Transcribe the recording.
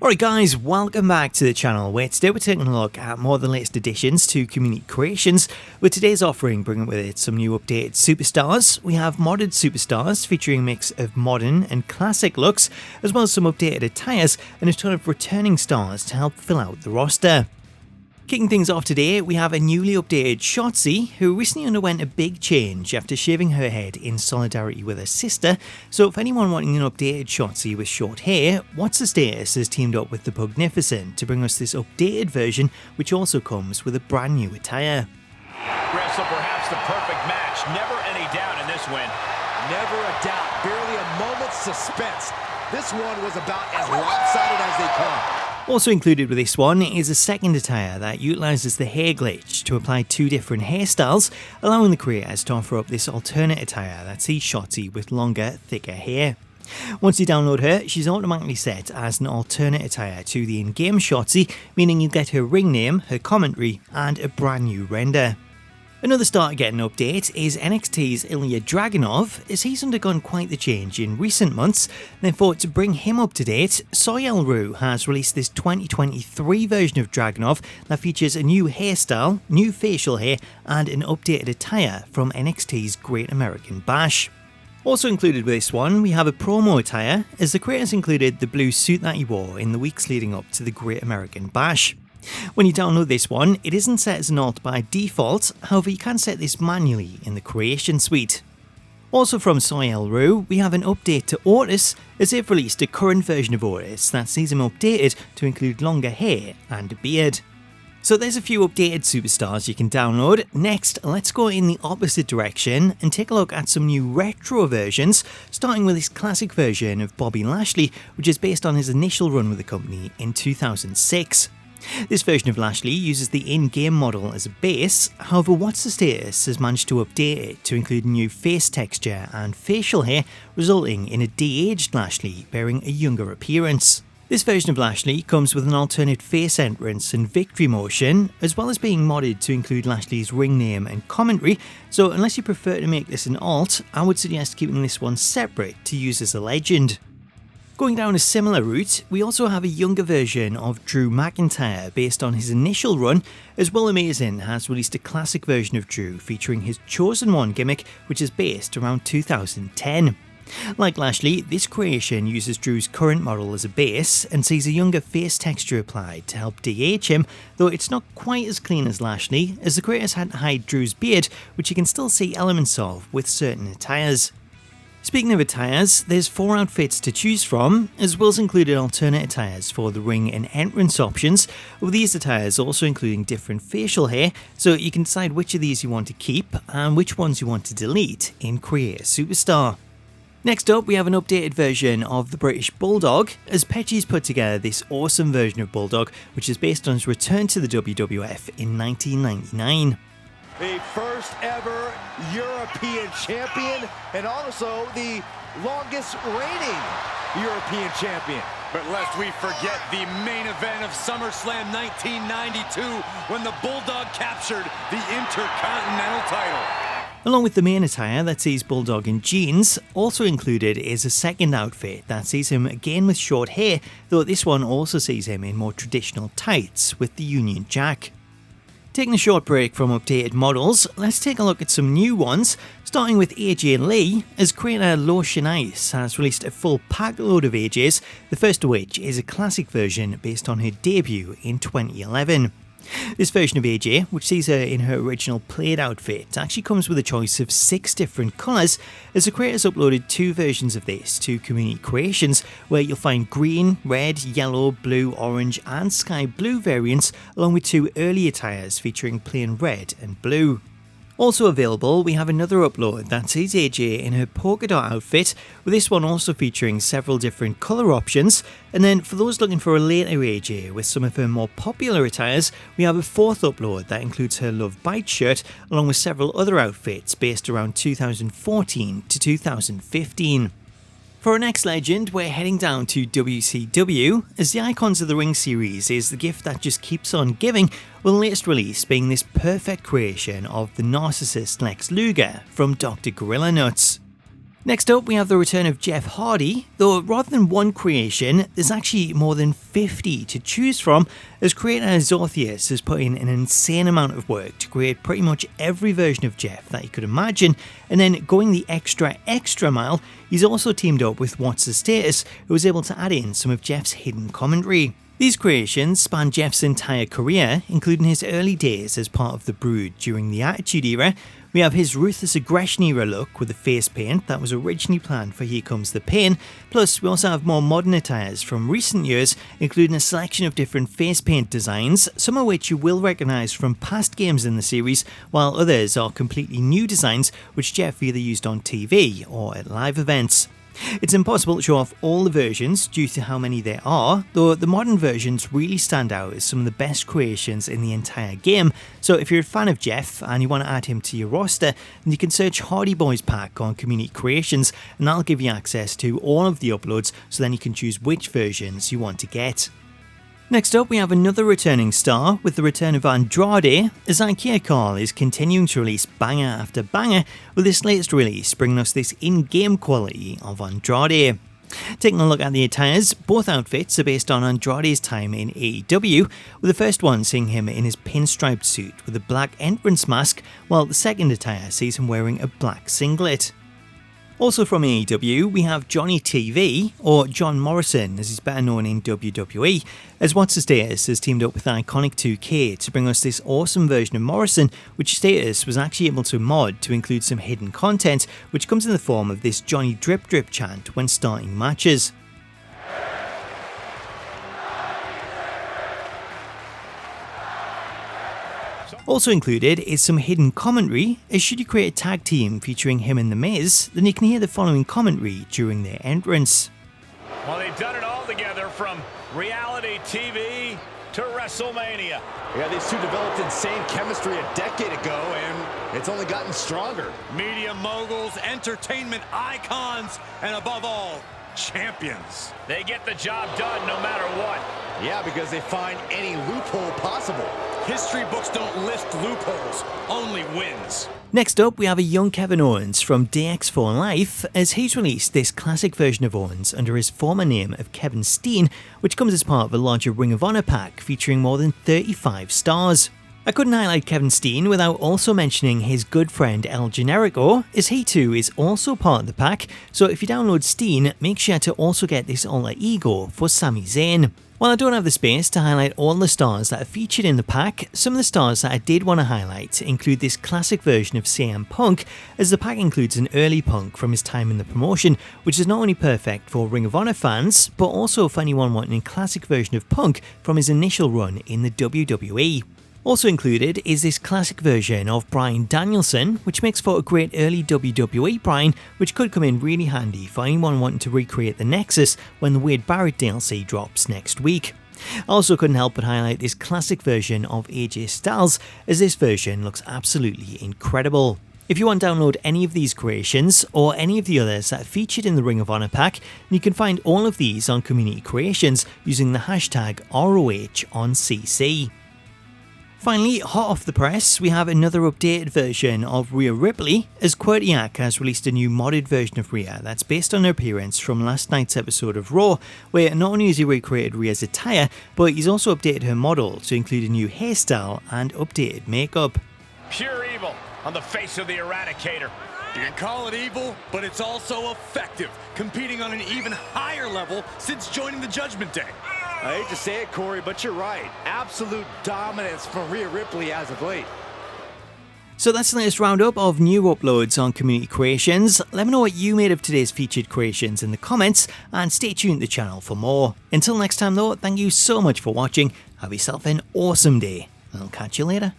Alright guys, welcome back to the channel where today we're taking a look at more of the latest additions to community creations, with today's offering bringing with it some new updated superstars. We have modded superstars featuring a mix of modern and classic looks, as well as some updated attires and a ton of returning stars to help fill out the roster. Kicking things off today, we have a newly updated Shotzi, who recently underwent a big change after shaving her head in solidarity with her sister. So for anyone wanting an updated Shotzi with short hair, What's the Status has teamed up with the Pugnificent to bring us this updated version, which also comes with a brand new attire. Wrestle perhaps the perfect match, never any doubt in this win. Never a doubt, barely a moment's suspense. This one was about as lopsided as they come. Also included with this one is a second attire that utilises the hair glitch to apply two different hairstyles, allowing the creators to offer up this alternate attire that sees Shotzi with longer, thicker hair. Once you download her, she's automatically set as an alternate attire to the in-game Shotzi, meaning you get her ring name, her commentary, and a brand new render. Another star to get an update is NXT's Ilja Dragunov, as he's undergone quite the change in recent months. Therefore, to bring him up to date, Soyel Rue has released this 2023 version of Dragunov that features a new hairstyle, new facial hair, and an updated attire from NXT's Great American Bash. Also included with this one, we have a promo attire, as the creators included the blue suit that he wore in the weeks leading up to the Great American Bash. When you download this one, it isn't set as an alt by default, however you can set this manually in the creation suite. Also from Soyel Rue, we have an update to Otis, as they've released a current version of Otis that sees him updated to include longer hair and a beard. So there's a few updated superstars you can download. Next, let's go in the opposite direction and take a look at some new retro versions, starting with this classic version of Bobby Lashley, which is based on his initial run with the company in 2006. This version of Lashley uses the in-game model as a base, however What's the Status has managed to update it to include new face texture and facial hair, resulting in a de-aged Lashley bearing a younger appearance. This version of Lashley comes with an alternate face entrance and victory motion, as well as being modded to include Lashley's ring name and commentary, so unless you prefer to make this an alt, I would suggest keeping this one separate to use as a legend. Going down a similar route, we also have a younger version of Drew McIntyre based on his initial run, as Will Amazing has released a classic version of Drew featuring his Chosen One gimmick, which is based around 2010. Like Lashley, this creation uses Drew's current model as a base and sees a younger face texture applied to help de-age him, though it's not quite as clean as Lashley, as the creators had to hide Drew's beard, which you can still see elements of with certain attires. Speaking of attires, there's 4 outfits to choose from, as well as included alternate attires for the ring and entrance options, with these attires also including different facial hair, so you can decide which of these you want to keep and which ones you want to delete in Create a Superstar. Next up, we have an updated version of the British Bulldog, as Pecci's put together this awesome version of Bulldog, which is based on his return to the WWF in 1999. The first ever European champion and also the longest reigning European champion. But lest we forget the main event of SummerSlam 1992 when the Bulldog captured the Intercontinental title. Along with the main attire that sees Bulldog in jeans, also included is a second outfit that sees him again with short hair, though this one also sees him in more traditional tights with the Union Jack. Taking a short break from updated models, let's take a look at some new ones, starting with AJ Lee, as creator Lotion Ice has released a full pack load of AJs, the first of which is a classic version based on her debut in 2011. This version of AJ, which sees her in her original plaid outfit, actually comes with a choice of 6 different colours, as the creators uploaded 2 versions of this to Community Creations, where you'll find green, red, yellow, blue, orange and sky blue variants, along with 2 early attires featuring plain red and blue. Also available, we have another upload that sees AJ in her polka dot outfit, with this one also featuring several different colour options, and then for those looking for a later AJ with some of her more popular attires, we have a 4th upload that includes her Love Bite shirt, along with several other outfits based around 2014 to 2015. For our next legend, we're heading down to WCW, as the Icons of the Ring series is the gift that just keeps on giving, with the latest release being this perfect creation of the Narcissist Lex Luger from Dr. Gorilla Nuts. Next up, we have the return of Jeff Hardy, though rather than one creation, there's actually more than 50 to choose from, as creator Azorthious has put in an insane amount of work to create pretty much every version of Jeff that you could imagine, and then going the extra mile, he's also teamed up with What's the Status, who was able to add in some of Jeff's hidden commentary. These creations span Jeff's entire career, including his early days as part of the Brood during the Attitude Era. We have his Ruthless Aggression Era look with the face paint that was originally planned for Here Comes the Pain, plus we also have more modern attires from recent years, including a selection of different face paint designs, some of which you will recognise from past games in the series, while others are completely new designs which Jeff either used on TV or at live events. It's impossible to show off all the versions due to how many there are, though the modern versions really stand out as some of the best creations in the entire game, so if you're a fan of Jeff and you want to add him to your roster, then you can search Hardy Boyz Pack on Community Creations and that'll give you access to all of the uploads, so then you can choose which versions you want to get. Next up, we have another returning star with the return of Andrade, as IKEA Carl is continuing to release banger after banger, with this latest release bringing us this in-game quality of Andrade. Taking a look at the attires, both outfits are based on Andrade's time in AEW, with the first one seeing him in his pinstriped suit with a black entrance mask, while the second attire sees him wearing a black singlet. Also from AEW, we have Johnny TV, or John Morrison as he's better known in WWE, as What's the Status has teamed up with Iconic 2K to bring us this awesome version of Morrison, which Status was actually able to mod to include some hidden content, which comes in the form of this Johnny Drip Drip chant when starting matches. Also included is some hidden commentary, as should you create a tag team featuring him and The Miz, then you can hear the following commentary during their entrance. Well, they've done it all together from reality TV to WrestleMania. Yeah, these two developed insane chemistry a decade ago, and it's only gotten stronger. Media moguls, entertainment icons, and above all, champions. They get the job done no matter what. Yeah, because they find any loophole possible. History books don't list loopholes, only wins. Next up, we have a young Kevin Owens from DX4 Life, as he's released this classic version of Owens under his former name of Kevin Steen, which comes as part of a larger Ring of Honor pack featuring more than 35 stars. I couldn't highlight Kevin Steen without also mentioning his good friend El Generico, as he too is also part of the pack, so if you download Steen, make sure to also get this alter ego for Sami Zayn. While I don't have the space to highlight all the stars that are featured in the pack, some of the stars that I did want to highlight include this classic version of CM Punk, as the pack includes an early Punk from his time in the promotion, which is not only perfect for Ring of Honor fans, but also for anyone wanting a classic version of Punk from his initial run in the WWE. Also included is this classic version of Bryan Danielson, which makes for a great early WWE Bryan, which could come in really handy for anyone wanting to recreate the Nexus when the Wade Barrett DLC drops next week. I also couldn't help but highlight this classic version of AJ Styles, as this version looks absolutely incredible. If you want to download any of these creations, or any of the others that are featured in the Ring of Honor pack, you can find all of these on Community Creations using the hashtag ROHOnCC. Finally, hot off the press, we have another updated version of Rhea Ripley, as Quirtiac has released a new modded version of Rhea that's based on her appearance from last night's episode of Raw, where not only has he recreated Rhea's attire, but he's also updated her model to include a new hairstyle and updated makeup. Pure evil on the face of the Eradicator. You can call it evil, but it's also effective, competing on an even higher level since joining the Judgment Day. I hate to say it, Corey, but you're right. Absolute dominance from Rhea Ripley as of late. So that's the latest roundup of new uploads on Community Creations. Let me know what you made of today's featured creations in the comments, and stay tuned to the channel for more. Until next time though, thank you so much for watching, have yourself an awesome day, and I'll catch you later.